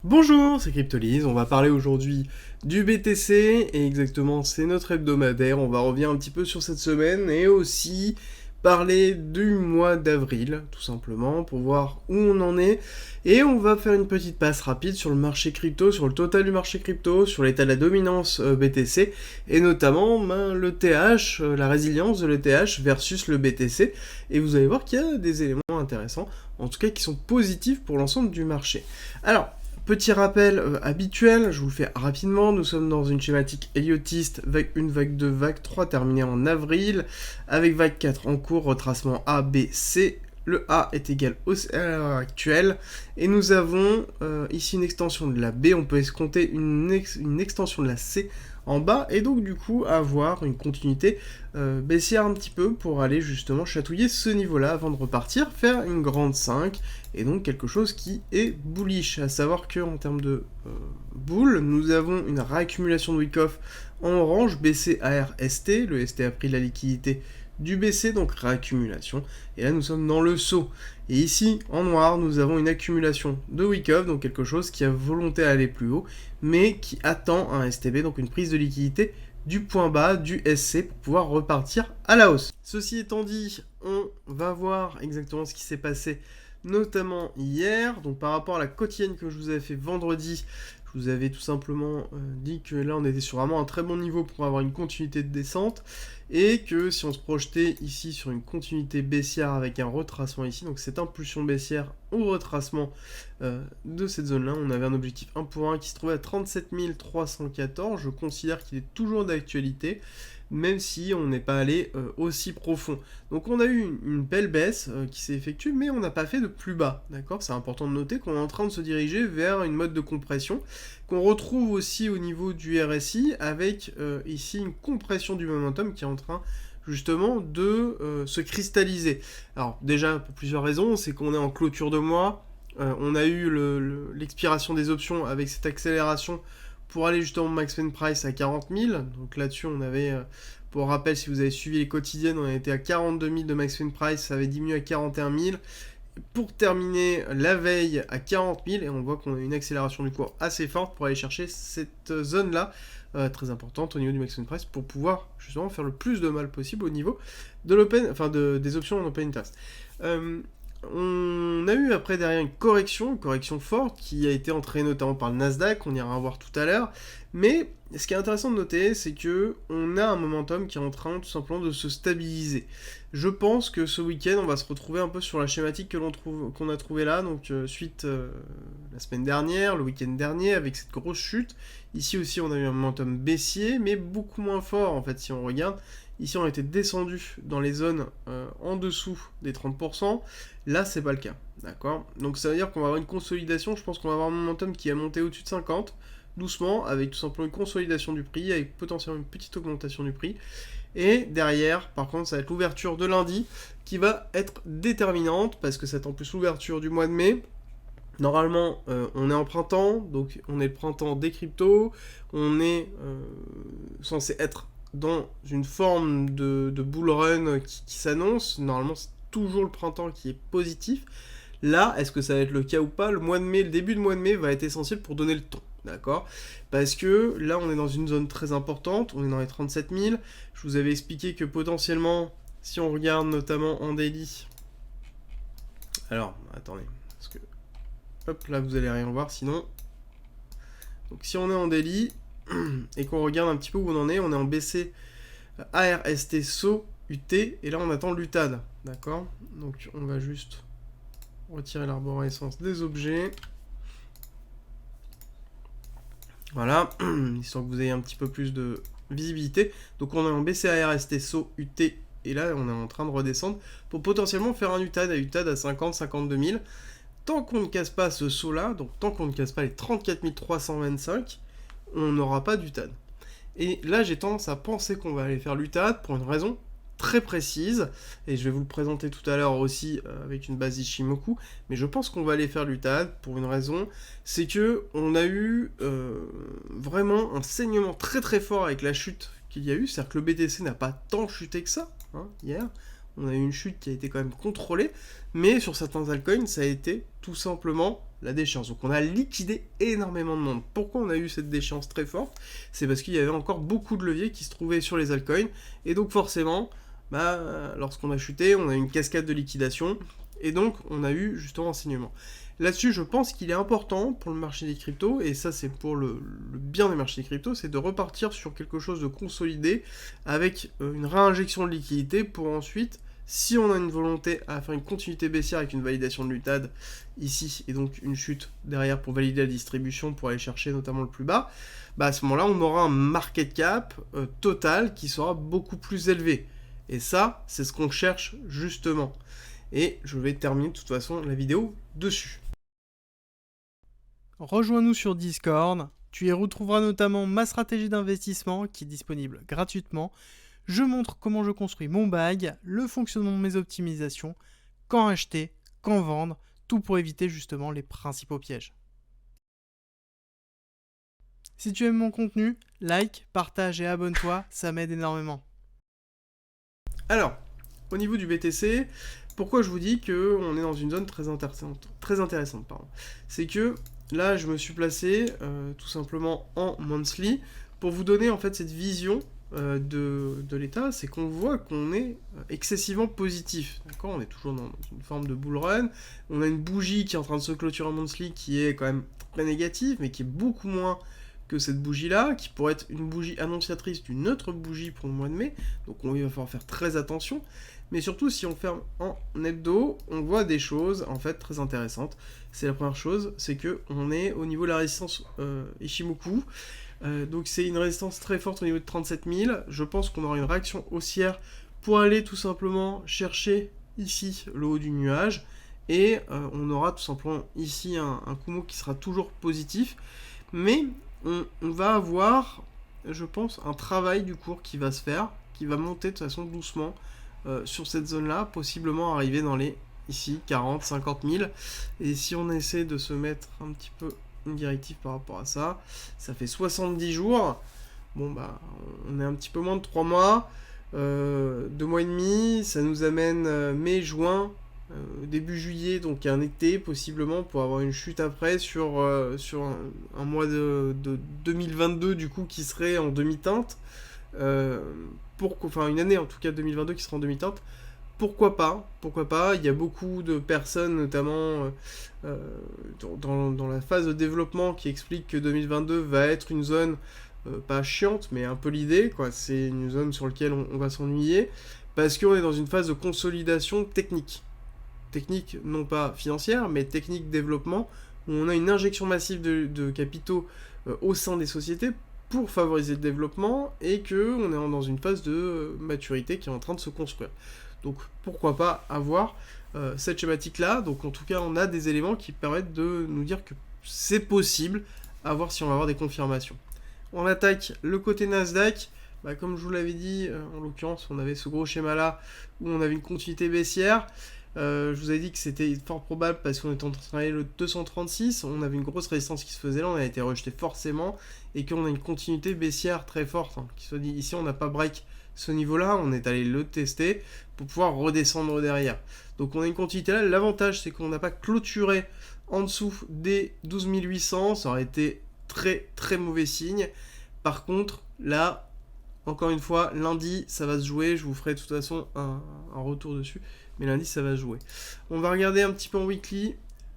Bonjour, c'est Cryptolyse, on va parler aujourd'hui du BTC, et exactement c'est notre hebdomadaire, on va revenir un petit peu sur cette semaine, et aussi parler du mois d'avril, tout simplement, pour voir où on en est, et on va faire une petite passe rapide sur le marché crypto, sur le total du marché crypto, sur l'état de la dominance BTC, et notamment le TH, la résilience de l'ETH versus le BTC, et vous allez voir qu'il y a des éléments intéressants, en tout cas qui sont positifs pour l'ensemble du marché. Alors, petit rappel habituel, je vous le fais rapidement, nous sommes dans une schématique héliotiste, une vague 2, vague 3 terminée en avril, avec vague 4 en cours, retracement A, B, C, le A est égal à l'heure actuelle, et nous avons ici une extension de la B, on peut escompter une extension de la C en bas, et donc du coup avoir une continuité baissière un petit peu pour aller justement chatouiller ce niveau-là avant de repartir, faire une grande 5, et donc quelque chose qui est bullish, à savoir que en termes de bull, nous avons une réaccumulation de Wyckoff en orange, BC, AR, ST, le ST a pris la liquidité du BC, donc réaccumulation, et là nous sommes dans le saut. Et ici, en noir, nous avons une accumulation de Wyckoff, donc quelque chose qui a volonté à aller plus haut, mais qui attend un STB, donc une prise de liquidité du point bas, du SC, pour pouvoir repartir à la hausse. Ceci étant dit, on va voir exactement ce qui s'est passé, notamment hier. Donc par rapport à la quotidienne que je vous avais fait vendredi, je vous avais tout simplement dit que là on était sur vraiment un très bon niveau pour avoir une continuité de descente, et que si on se projetait ici sur une continuité baissière avec un retracement ici, donc cette impulsion baissière au retracement de cette zone là, on avait un objectif 1 pour 1 qui se trouvait à 37 314, je considère qu'il est toujours d'actualité, même si on n'est pas allé aussi profond. Donc on a eu une belle baisse qui s'est effectuée, mais on n'a pas fait de plus bas, d'accord? C'est important de noter qu'on est en train de se diriger vers une mode de compression, qu'on retrouve aussi au niveau du RSI, avec ici une compression du momentum qui est en train justement de se cristalliser. Alors déjà, pour plusieurs raisons, c'est qu'on est en clôture de mois, on a eu l'expiration des options avec cette accélération pour aller justement max win price à 40 000, donc là-dessus on avait, pour rappel si vous avez suivi les quotidiennes, on était à 42 000 de max win price, ça avait diminué à 41 000, pour terminer la veille à 40 000, et on voit qu'on a une accélération du cours assez forte pour aller chercher cette zone-là, très importante au niveau du max win price, pour pouvoir justement faire le plus de mal possible au niveau de l'open, enfin des options en open interest. On a eu après derrière une correction forte qui a été entraînée notamment par le Nasdaq, on ira voir tout à l'heure, mais ce qui est intéressant de noter, c'est que on a un momentum qui est en train tout simplement de se stabiliser. Je pense que ce week-end, on va se retrouver un peu sur la schématique qu'on a trouvé là, donc suite la semaine dernière, le week-end dernier, avec cette grosse chute. Ici aussi, on a eu un momentum baissier, mais beaucoup moins fort en fait si on regarde. Ici, on était descendu dans les zones en dessous des 30%. Là, c'est pas le cas. D'accord? Donc, ça veut dire qu'on va avoir une consolidation. Je pense qu'on va avoir un momentum qui a monté au-dessus de 50, doucement, avec tout simplement une consolidation du prix, avec potentiellement une petite augmentation du prix. Et derrière, par contre, ça va être l'ouverture de lundi qui va être déterminante, parce que c'est en plus l'ouverture du mois de mai. Normalement, on est en printemps, donc on est le printemps des cryptos. On est censé être dans une forme de bull run qui s'annonce. Normalement, c'est toujours le printemps qui est positif. Là, est-ce que ça va être le cas ou pas? Le mois de mai, le début de mois de mai va être essentiel pour donner le ton, d'accord? Parce que là, on est dans une zone très importante, on est dans les 37 000. Je vous avais expliqué que potentiellement, si on regarde notamment en daily... Alors, attendez, parce que... Hop, là, vous allez rien voir, sinon... Donc, si on est en daily... et qu'on regarde un petit peu où on est en BC, ARST, SO, UT, et là on attend l'UTAD, d'accord? Donc on va juste retirer l'arborescence des objets. Voilà, histoire que vous ayez un petit peu plus de visibilité. Donc on est en BC, ARST, SO, UT, et là on est en train de redescendre pour potentiellement faire un UTAD à 50-52 000. Tant qu'on ne casse pas ce saut là, donc tant qu'on ne casse pas les 34 325, on n'aura pas d'UTAD. Et là, j'ai tendance à penser qu'on va aller faire l'UTAD pour une raison très précise, et je vais vous le présenter tout à l'heure aussi avec une base Ishimoku, mais je pense qu'on va aller faire l'UTAD pour une raison, c'est que on a eu vraiment un saignement très très fort avec la chute qu'il y a eu, c'est-à-dire que le BTC n'a pas tant chuté que ça, hier. On a eu une chute qui a été quand même contrôlée, mais sur certains altcoins, ça a été tout simplement la déchéance. Donc on a liquidé énormément de monde. Pourquoi on a eu cette déchéance très forte? C'est parce qu'il y avait encore beaucoup de leviers qui se trouvaient sur les altcoins, et donc forcément, lorsqu'on a chuté, on a eu une cascade de liquidation, et donc on a eu justement un saignement. Là-dessus, je pense qu'il est important pour le marché des cryptos, et ça c'est pour le bien des marchés des cryptos, c'est de repartir sur quelque chose de consolidé, avec une réinjection de liquidité pour ensuite, si on a une volonté à faire une continuité baissière avec une validation de l'UTAD ici, et donc une chute derrière pour valider la distribution, pour aller chercher notamment le plus bas, à ce moment-là, on aura un market cap total qui sera beaucoup plus élevé. Et ça, c'est ce qu'on cherche justement. Et je vais terminer de toute façon la vidéo dessus. Rejoins-nous sur Discord, tu y retrouveras notamment ma stratégie d'investissement qui est disponible gratuitement. Je montre comment je construis mon bag, le fonctionnement de mes optimisations, quand acheter, quand vendre, tout pour éviter justement les principaux pièges. Si tu aimes mon contenu, like, partage et abonne-toi, ça m'aide énormément. Alors, au niveau du BTC, pourquoi je vous dis qu'on est dans une zone très intéressante, c'est que là, je me suis placé tout simplement en monthly pour vous donner en fait cette vision de l'état, c'est qu'on voit qu'on est excessivement positif, d'accord? On est toujours dans une forme de bull run, on a une bougie qui est en train de se clôturer en monthly qui est quand même très négative, mais qui est beaucoup moins que cette bougie-là, qui pourrait être une bougie annonciatrice d'une autre bougie pour le mois de mai, donc il va falloir faire très attention, mais surtout si on ferme en hebdo, on voit des choses en fait très intéressantes. C'est la première chose, c'est que on est au niveau de la résistance Ichimoku, donc c'est une résistance très forte au niveau de 37 000, je pense qu'on aura une réaction haussière pour aller tout simplement chercher ici le haut du nuage, et on aura tout simplement ici un Kumo qui sera toujours positif, mais on va avoir, je pense, un travail du cours qui va se faire, qui va monter de façon doucement sur cette zone-là, possiblement arriver dans les, ici, 40, 50 000. Et si on essaie de se mettre un petit peu une directive par rapport à ça, ça fait 70 jours. Bon, on est un petit peu moins de 3 mois, 2 mois et demi, ça nous amène mai, juin, début juillet, donc un été possiblement, pour avoir une chute après sur un mois de 2022 du coup qui serait en demi-teinte, enfin une année en tout cas 2022 qui sera en demi-teinte. Pourquoi pas, il y a beaucoup de personnes notamment dans la phase de développement qui expliquent que 2022 va être une zone pas chiante mais un peu l'idée, quoi. C'est une zone sur laquelle on va s'ennuyer parce qu'on est dans une phase de consolidation technique, non pas financière, mais technique développement, où on a une injection massive de capitaux au sein des sociétés pour favoriser le développement, et qu'on est dans une phase de maturité qui est en train de se construire. Donc pourquoi pas avoir cette schématique-là. Donc en tout cas, on a des éléments qui permettent de nous dire que c'est possible, à voir si on va avoir des confirmations. On attaque le côté Nasdaq. Comme je vous l'avais dit, en l'occurrence, on avait ce gros schéma-là, où on avait une continuité baissière. Je vous avais dit que c'était fort probable parce qu'on était en train de travailler le 236, on avait une grosse résistance qui se faisait là, on a été rejeté forcément, et qu'on a une continuité baissière très forte, qui soit dit ici, on n'a pas break ce niveau-là, on est allé le tester pour pouvoir redescendre derrière. Donc on a une continuité là, l'avantage c'est qu'on n'a pas clôturé en dessous des 12 800, ça aurait été très très mauvais signe. Par contre, là, encore une fois, lundi, ça va se jouer, je vous ferai de toute façon un retour dessus, mais lundi, ça va se jouer. On va regarder un petit peu en weekly,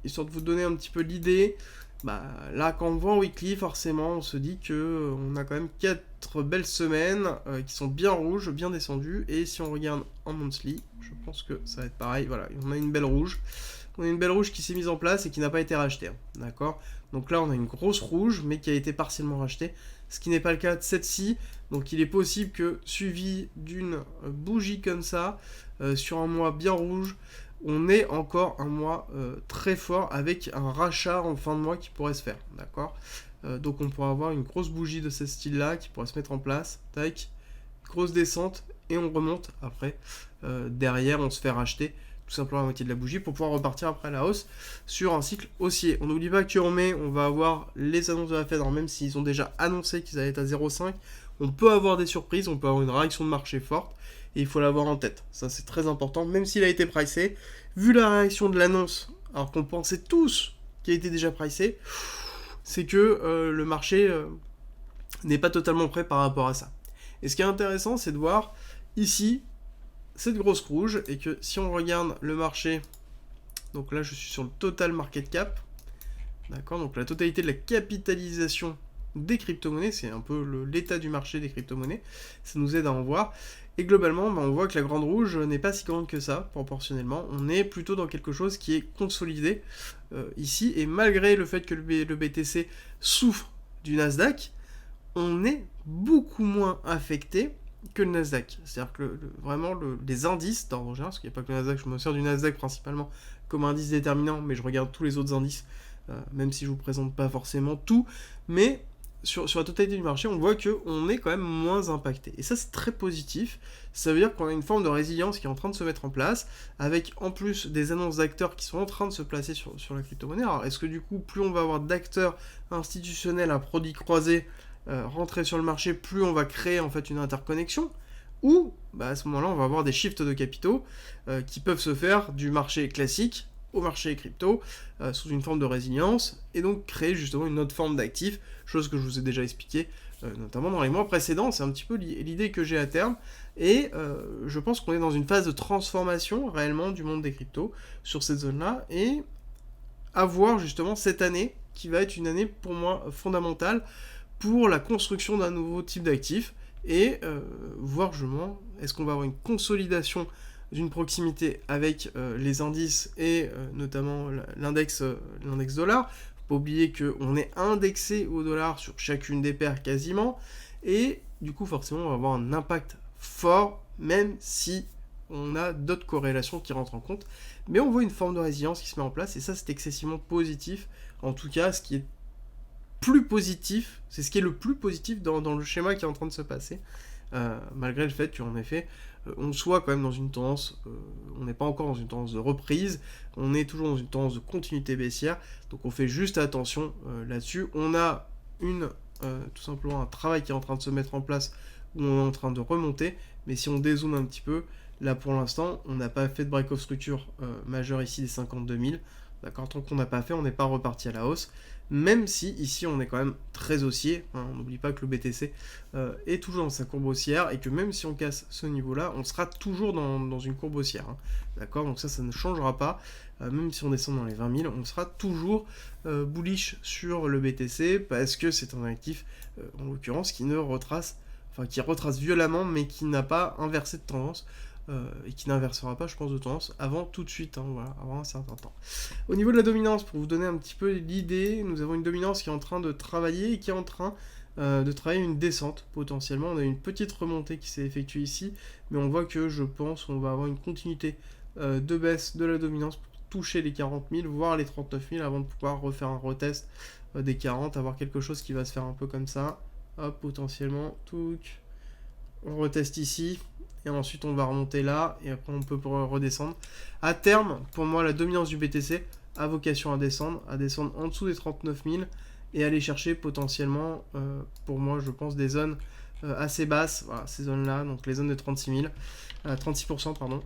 histoire de vous donner un petit peu l'idée. Là, quand on voit en weekly, forcément, on se dit que on a quand même 4 belles semaines qui sont bien rouges, bien descendues, et si on regarde en monthly, je pense que ça va être pareil. Voilà, on a une belle rouge. On a une belle rouge qui s'est mise en place et qui n'a pas été rachetée, d'accord? Donc là, on a une grosse rouge, mais qui a été partiellement rachetée, ce qui n'est pas le cas de cette-ci. Donc il est possible que, suivi d'une bougie comme ça, sur un mois bien rouge, on ait encore un mois très fort avec un rachat en fin de mois qui pourrait se faire, d'accord? Donc on pourrait avoir une grosse bougie de ce style-là qui pourrait se mettre en place, tac, grosse descente, et on remonte après. Derrière, on se fait racheter tout simplement la moitié de la bougie pour pouvoir repartir après la hausse sur un cycle haussier. On n'oublie pas qu'en mai, on va avoir les annonces de la Fed, alors même s'ils ont déjà annoncé qu'ils allaient être à 0,5, on peut avoir des surprises, on peut avoir une réaction de marché forte, et il faut l'avoir en tête. Ça, c'est très important, même s'il a été pricé. Vu la réaction de l'annonce, alors qu'on pensait tous qui a été déjà pricé, c'est que le marché n'est pas totalement prêt par rapport à ça. Et ce qui est intéressant, c'est de voir ici cette grosse rouge, et que si on regarde le marché, donc là je suis sur le total market cap, d'accord, donc la totalité de la capitalisation des crypto-monnaies, c'est un peu l'état du marché des crypto-monnaies, ça nous aide à en voir, et globalement on voit que la grande rouge n'est pas si grande que ça, proportionnellement, on est plutôt dans quelque chose qui est consolidé ici, et malgré le fait que le BTC souffre du Nasdaq, on est beaucoup moins affecté que le Nasdaq. C'est-à-dire que vraiment les indices, dans général, parce qu'il n'y a pas que le Nasdaq, je me sers du Nasdaq principalement comme indice déterminant, mais je regarde tous les autres indices, même si je vous présente pas forcément tout, mais sur la totalité du marché, on voit qu'on est quand même moins impacté. Et ça, c'est très positif. Ça veut dire qu'on a une forme de résilience qui est en train de se mettre en place, avec en plus des annonces d'acteurs qui sont en train de se placer sur la crypto-monnaie. Alors, est-ce que du coup, plus on va avoir d'acteurs institutionnels à produits croisés rentrer sur le marché, plus on va créer en fait une interconnexion, ou à ce moment-là, on va avoir des shifts de capitaux qui peuvent se faire du marché classique au marché crypto sous une forme de résilience, et donc créer justement une autre forme d'actifs, chose que je vous ai déjà expliqué notamment dans les mois précédents. C'est un petit peu l'idée que j'ai à terme, et je pense qu'on est dans une phase de transformation réellement du monde des cryptos sur cette zone-là, et à voir justement cette année qui va être une année pour moi fondamentale pour la construction d'un nouveau type d'actif, et voir justement est-ce qu'on va avoir une consolidation d'une proximité avec les indices, et notamment l'index dollar. Faut pas oublier qu'on est indexé au dollar sur chacune des paires quasiment, et du coup forcément on va avoir un impact fort, même si on a d'autres corrélations qui rentrent en compte, mais on voit une forme de résilience qui se met en place, et ça c'est excessivement positif. En tout cas, ce qui est plus positif, c'est ce qui est le plus positif dans le schéma qui est en train de se passer, malgré le fait qu'en effet, on soit quand même dans une tendance, on n'est pas encore dans une tendance de reprise, on est toujours dans une tendance de continuité baissière, donc on fait juste attention là-dessus. On a tout simplement un travail qui est en train de se mettre en place, où on est en train de remonter, mais si on dézoome un petit peu, là pour l'instant, on n'a pas fait de break of structure majeur ici des 52 000, d'accord, tant qu'on n'a pas fait, on n'est pas reparti à la hausse, même si ici on est quand même très haussier, hein, on n'oublie pas que le BTC est toujours dans sa courbe haussière, et que même si on casse ce niveau-là, on sera toujours dans une courbe haussière, hein, d'accord, donc ça ne changera pas, même si on descend dans les 20 000, on sera toujours bullish sur le BTC, parce que c'est un actif, en l'occurrence, qui retrace violemment, mais qui n'a pas inversé de tendance, et qui n'inversera pas, je pense, de tendance avant tout de suite, hein, voilà, avant un certain temps. Au niveau de la dominance, pour vous donner un petit peu l'idée, nous avons une dominance qui est en train de travailler, et qui est en train de travailler une descente, potentiellement. On a une petite remontée qui s'est effectuée ici, mais on voit que, je pense, on va avoir une continuité de baisse de la dominance pour toucher les 40 000, voire les 39 000, avant de pouvoir refaire un retest des 40, avoir quelque chose qui va se faire un peu comme ça, hop, potentiellement, touc, on reteste ici, et ensuite on va remonter là, et après on peut redescendre. À terme, pour moi, la dominance du BTC a vocation à descendre en dessous des 39 000, et aller chercher potentiellement, pour moi, je pense, des zones assez basses, voilà, ces zones-là, donc les zones de 36 000, 36%, pardon,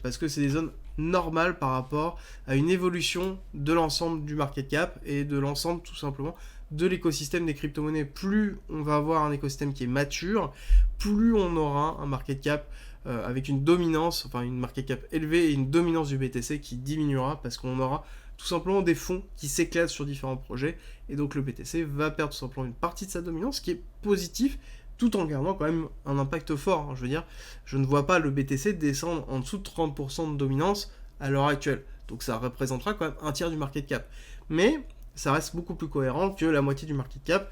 parce que c'est des zones normales par rapport à une évolution de l'ensemble du market cap, et de l'ensemble, tout simplement, de l'écosystème des crypto-monnaies. Plus on va avoir un écosystème qui est mature, plus on aura un market cap avec une dominance, enfin une market cap élevée, et une dominance du BTC qui diminuera, parce qu'on aura tout simplement des fonds qui s'éclatent sur différents projets, et donc le BTC va perdre tout simplement une partie de sa dominance, ce qui est positif, tout en gardant quand même un impact fort, hein. Je veux dire, je ne vois pas le BTC descendre en dessous de 30% de dominance à l'heure actuelle, donc ça représentera quand même un tiers du market cap, mais ça reste beaucoup plus cohérent que la moitié du market cap,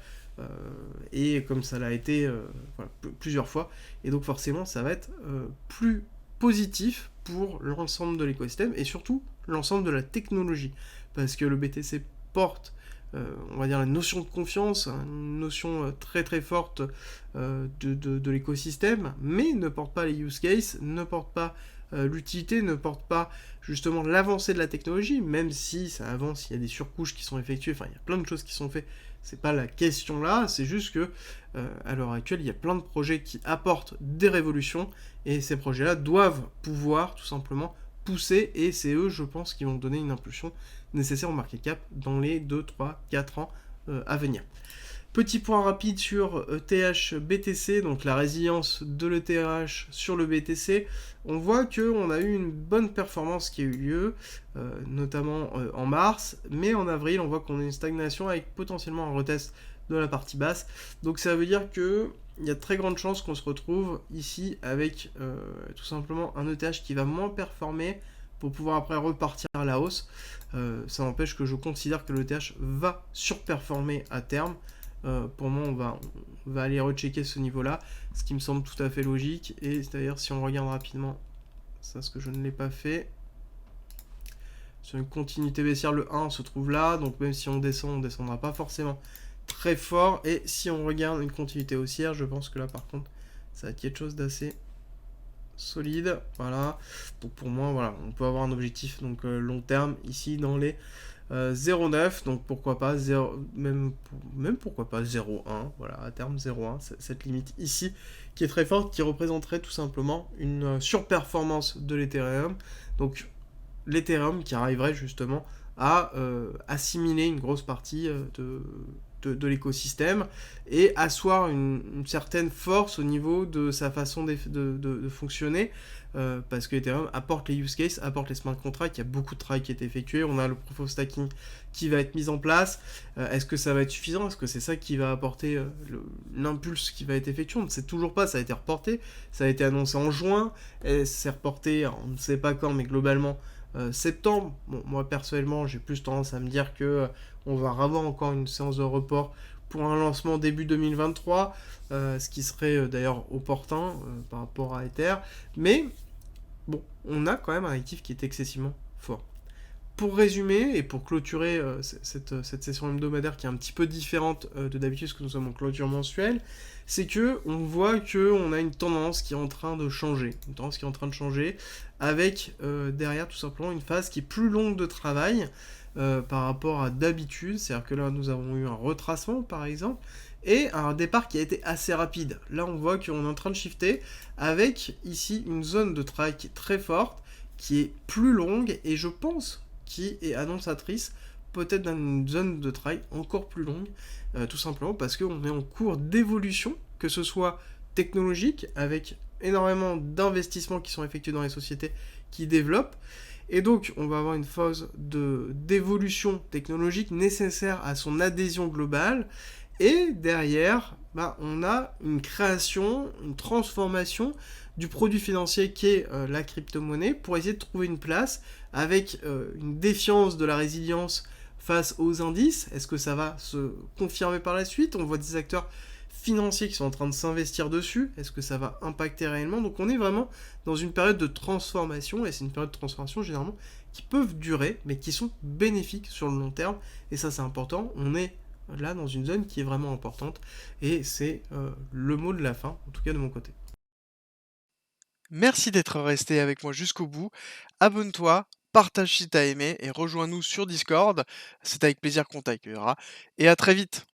et comme ça l'a été voilà, plusieurs fois, et donc forcément ça va être plus positif pour l'ensemble de l'écosystème, et surtout l'ensemble de la technologie, parce que le BTC porte, on va dire, la notion de confiance, une notion très très forte de l'écosystème, mais ne porte pas les use cases, ne porte pas l'utilité, ne porte pas justement l'avancée de la technologie, même si ça avance, il y a des surcouches qui sont effectuées, enfin il y a plein de choses qui sont faites, c'est pas la question là, c'est juste que à l'heure actuelle il y a plein de projets qui apportent des révolutions, et ces projets là doivent pouvoir tout simplement pousser, et c'est eux, je pense, qui vont donner une impulsion nécessaire au market cap dans les 2, 3, 4 ans à venir. Petit point rapide sur ETH BTC, donc la résilience de l'ETH sur le BTC. On voit qu'on a eu une bonne performance qui a eu lieu, notamment en mars, mais en avril, on voit qu'on a une stagnation avec potentiellement un retest de la partie basse. Donc ça veut dire que il y a de très grandes chances qu'on se retrouve ici avec tout simplement un ETH qui va moins performer pour pouvoir après repartir à la hausse. Ça n'empêche que je considère que l'ETH va surperformer à terme. Pour moi, on va aller rechecker ce niveau-là, ce qui me semble tout à fait logique. Et d'ailleurs, si on regarde rapidement, ça, ce que je ne l'ai pas fait, sur une continuité baissière, le 1 se trouve là, donc même si on descend, on descendra pas forcément très fort. Et si on regarde une continuité haussière, je pense que là, par contre, ça va être quelque chose d'assez solide. Voilà. Donc pour moi, voilà, on peut avoir un objectif donc long terme ici dans les 0,9, donc pourquoi pas 0, même pourquoi pas 0,1, voilà, à terme 0,1, cette limite ici qui est très forte, qui représenterait tout simplement une surperformance de l'Ethereum, donc l'Ethereum qui arriverait justement à assimiler une grosse partie de l'écosystème et asseoir une certaine force au niveau de sa façon de fonctionner, parce que Ethereum apporte les use cases, apporte les smart contracts, il y a beaucoup de travail qui est effectué, on a le proof of stacking qui va être mis en place. Est-ce que ça va être suffisant? Est-ce que c'est ça qui va apporter l'impulse qui va être effectué? On ne sait toujours pas, ça a été reporté, ça a été annoncé en juin, et c'est reporté, on ne sait pas quand, mais globalement septembre. Bon, moi personnellement, j'ai plus tendance à me dire que on va avoir encore une séance de report pour un lancement début 2023, ce qui serait d'ailleurs opportun par rapport à Ether. Mais bon, on a quand même un actif qui est excessivement fort. Pour résumer et pour clôturer cette session hebdomadaire qui est un petit peu différente de d'habitude, parce que nous sommes en clôture mensuelle, c'est que on voit que on a une tendance qui est en train de changer, avec derrière tout simplement une phase qui est plus longue de travail par rapport à d'habitude. C'est-à-dire que là, nous avons eu un retracement, par exemple, et un départ qui a été assez rapide. Là, on voit qu'on est en train de shifter avec ici une zone de travail qui est très forte, qui est plus longue, et je pense qui est annonçatrice peut-être d'une zone de travail encore plus longue, tout simplement parce qu'on est en cours d'évolution, que ce soit technologique, avec énormément d'investissements qui sont effectués dans les sociétés qui développent, et donc on va avoir une phase d'évolution technologique nécessaire à son adhésion globale, et derrière, on a une création, une transformation du produit financier qui est la crypto-monnaie pour essayer de trouver une place avec une défiance de la résilience face aux indices. Est-ce que ça va se confirmer par la suite? On voit des acteurs financiers qui sont en train de s'investir dessus. Est-ce que ça va impacter réellement? Donc on est vraiment dans une période de transformation, et c'est une période de transformation généralement qui peuvent durer, mais qui sont bénéfiques sur le long terme, et ça c'est important. On est là dans une zone qui est vraiment importante, et c'est le mot de la fin, en tout cas de mon côté. Merci d'être resté avec moi jusqu'au bout. Abonne-toi, partage si t'as aimé et rejoins-nous sur Discord. C'est avec plaisir qu'on t'accueillera. Et à très vite.